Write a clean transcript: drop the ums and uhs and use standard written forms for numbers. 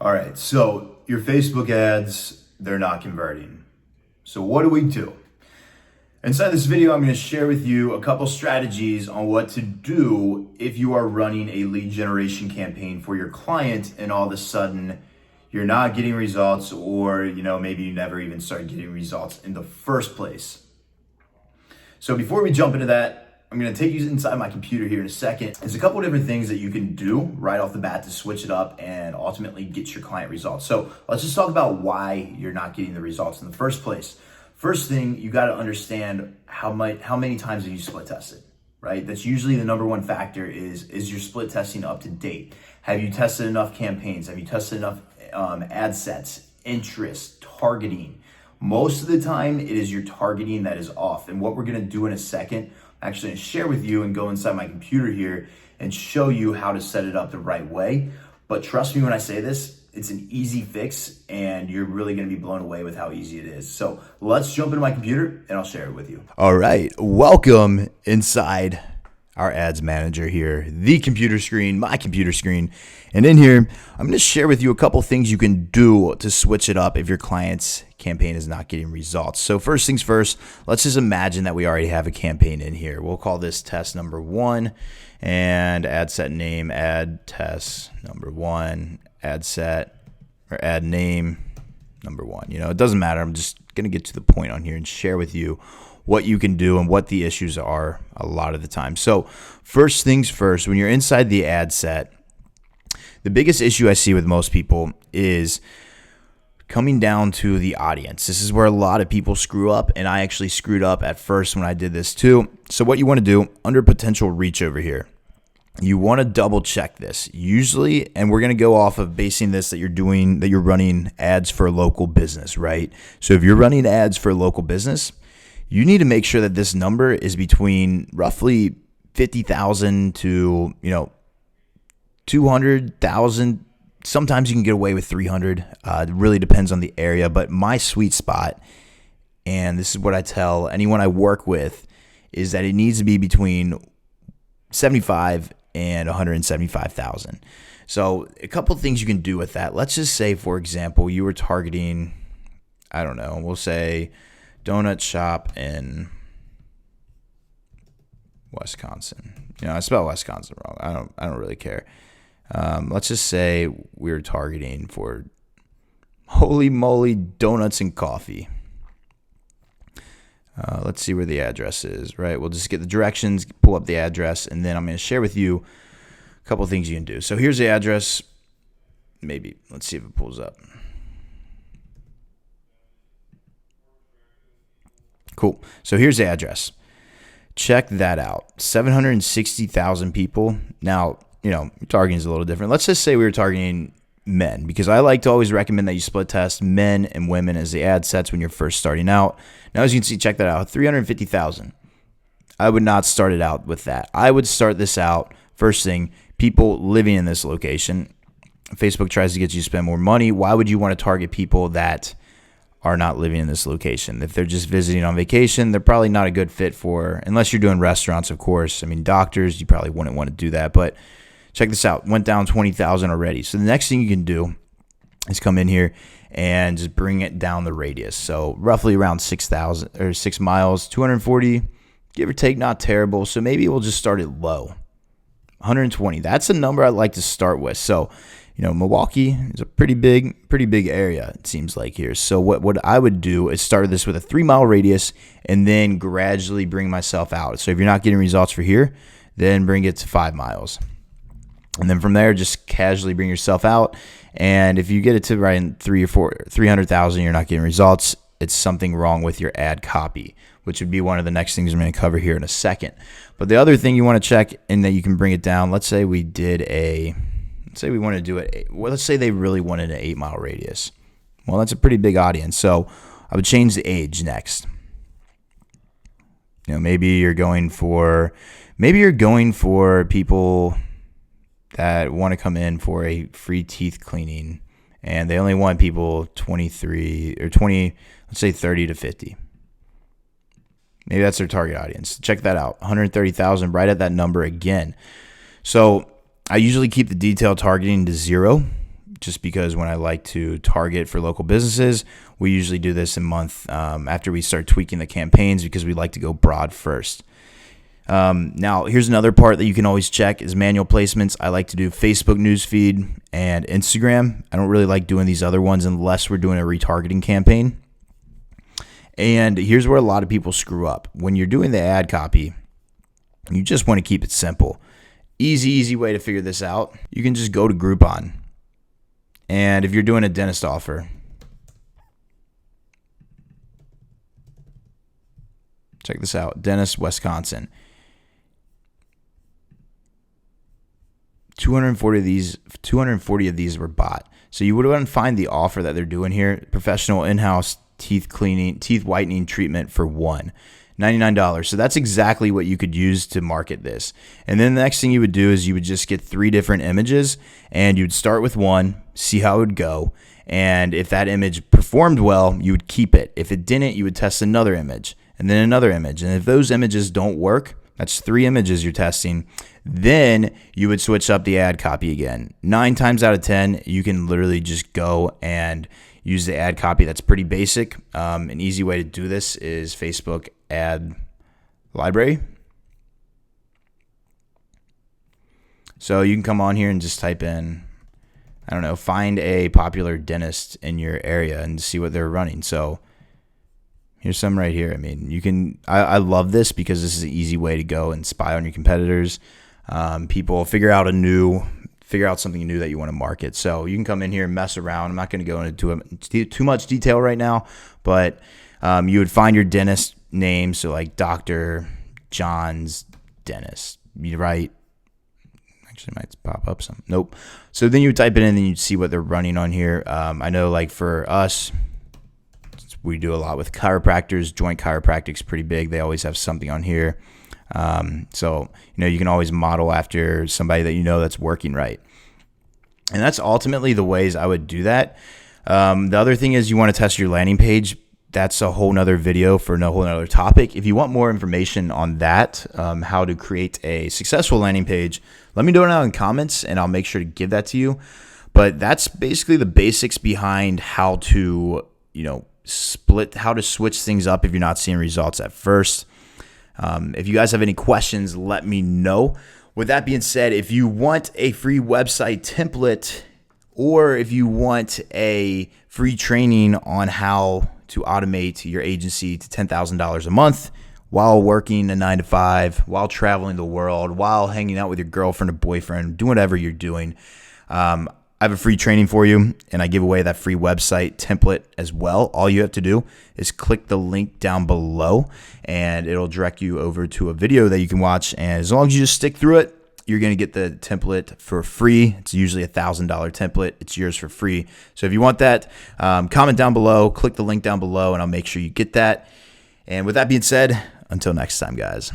All right, so your Facebook ads, they're not converting. So what do we do? Inside this video, I'm going to share with you a couple strategies on what to do if you are running a lead generation campaign for your client and all of a sudden you're not getting results, or maybe you never even started getting results in the first place. So before we jump into that, I'm going to take you inside my computer here in a second. There's a couple of different things that you can do right off the bat to switch it up and ultimately get your client results. So let's just talk about why you're not getting the results in the first place. First thing, you got to understand how many times have you split tested, right? That's usually the number one factor is your split testing up to date? Have you tested enough campaigns? Have you tested enough ad sets, interest, targeting? Most of the time, it is your targeting that is off. And what we're going to do in a second, I'm actually going to share with you and go inside my computer here and show you how to set it up the right way. But trust me when I say this, it's an easy fix and you're really going to be blown away with how easy it is. So let's jump into my computer and I'll share it with you. All right, welcome inside our ads manager here, the computer screen, my computer screen. And in here, I'm going to share with you a couple things you can do to switch it up if your client's campaign is not getting results. So first things first, let's just imagine that we already have a campaign in here. We'll call this test number 1 and ad set name, ad test number 1, ad set or ad name number 1. It doesn't matter. I'm just going to get to the point on here and share with you what you can do and what the issues are a lot of the time. So first things first, when you're inside the ad set, the biggest issue I see with most people is coming down to the audience. This is where a lot of people screw up, and I actually screwed up at first when I did this too. So what you want to do under potential reach over here, you want to double check this usually, and we're going to go off of basing this that you're running ads for a local business, right? So if you're running ads for a local business, you need to make sure that this number is between roughly 50,000 to 200,000. Sometimes you can get away with 300. It really depends on the area, but my sweet spot, and this is what I tell anyone I work with, is that it needs to be between 75 and 175,000. So a couple things you can do with that. Let's just say, for example, you were targeting, I don't know, we'll say donut shop in Wisconsin. I spell Wisconsin wrong. I don't really care. Let's just say we're targeting for holy moly donuts and coffee. Let's see where the address is, right? We'll just get the directions, pull up the address, and then I'm going to share with you a couple things you can do. So here's the address. Maybe, let's see if it pulls up. Cool. So here's the address. Check that out. 760,000 people. Now, targeting is a little different. Let's just say we were targeting men, because I like to always recommend that you split test men and women as the ad sets when you're first starting out. Now, as you can see, check that out, 350,000. I would not start it out with that. I would start this out, first thing, people living in this location. Facebook tries to get you to spend more money. Why would you want to target people that are not living in this location? If they're just visiting on vacation, they're probably not a good fit for, unless you're doing restaurants, of course. I mean, doctors, you probably wouldn't want to do that, but check this out. Went down 20,000 already. So the next thing you can do is come in here and just bring it down the radius. So roughly around 6,000 or 6 miles, 240, give or take, not terrible. So maybe we'll just start it low. 120. That's a number I'd like to start with. So, Milwaukee is a pretty big area, it seems like here. So what I would do is start this with a 3-mile radius and then gradually bring myself out. So if you're not getting results for here, then bring it to 5 miles. And then from there, just casually bring yourself out. And if you get it to right in 300,000, you're not getting results, it's something wrong with your ad copy, which would be one of the next things I'm going to cover here in a second. But the other thing you want to check, and that you can bring it down, let's say we want to do it. Well, let's say they really wanted an 8-mile radius. Well, that's a pretty big audience. So I would change the age next. Maybe you're going for people that want to come in for a free teeth cleaning, and they only want people 23 or 20, let's say 30 to 50. Maybe that's their target audience. Check that out. 130,000, right at that number again. So I usually keep the detailed targeting to 0 just because when I like to target for local businesses, we usually do this a month after we start tweaking the campaigns because we like to go broad first. Now, here's another part that you can always check is manual placements. I like to do Facebook newsfeed and Instagram. I don't really like doing these other ones unless we're doing a retargeting campaign. And here's where a lot of people screw up. When you're doing the ad copy, you just want to keep it simple. Easy way to figure this out. You can just go to Groupon. And if you're doing a dentist offer, check this out. Dentist, Wisconsin. 240 of these were bought. So you would want to find the offer that they're doing here. Professional in-house teeth whitening treatment for $99. So that's exactly what you could use to market this. And then the next thing you would do is you would just get 3 different images and you'd start with one, see how it would go. And if that image performed well, you would keep it. If it didn't, you would test another image and then another image. And if those images don't work, that's 3 images you're testing. Then you would switch up the ad copy again. 9 times out of 10, you can literally just go and use the ad copy that's pretty basic. An easy way to do this is Facebook ad library. So you can come on here and just type in, I don't know, find a popular dentist in your area and see what they're running. So here's some right here. I mean, I love this because this is an easy way to go and spy on your competitors. People figure out something new that you want to market. So you can come in here and mess around. I'm not going to go into too much detail right now, but you would find your dentist name. So like Dr. John's Dentist. You write, actually might pop up some. Nope. So then you would type it in and you'd see what they're running on here. I know like for us, we do a lot with chiropractors. Joint chiropractic's pretty big. They always have something on here. So, you can always model after somebody that that's working right. And that's ultimately the ways I would do that. The other thing is you want to test your landing page. That's a whole nother video for a whole nother topic. If you want more information on that, how to create a successful landing page, let me know down in the comments and I'll make sure to give that to you. But that's basically the basics behind how to, how to switch things up if you're not seeing results at first. If you guys have any questions, let me know. With that being said, if you want a free website template or if you want a free training on how to automate your agency to $10,000 a month while working a 9-to-5, while traveling the world, while hanging out with your girlfriend or boyfriend, doing whatever you're doing, I have a free training for you, and I give away that free website template as well. All you have to do is click the link down below, and it'll direct you over to a video that you can watch. And as long as you just stick through it, you're going to get the template for free. It's usually a $1,000 template. It's yours for free. So if you want that, comment down below, click the link down below, and I'll make sure you get that. And with that being said, until next time, guys.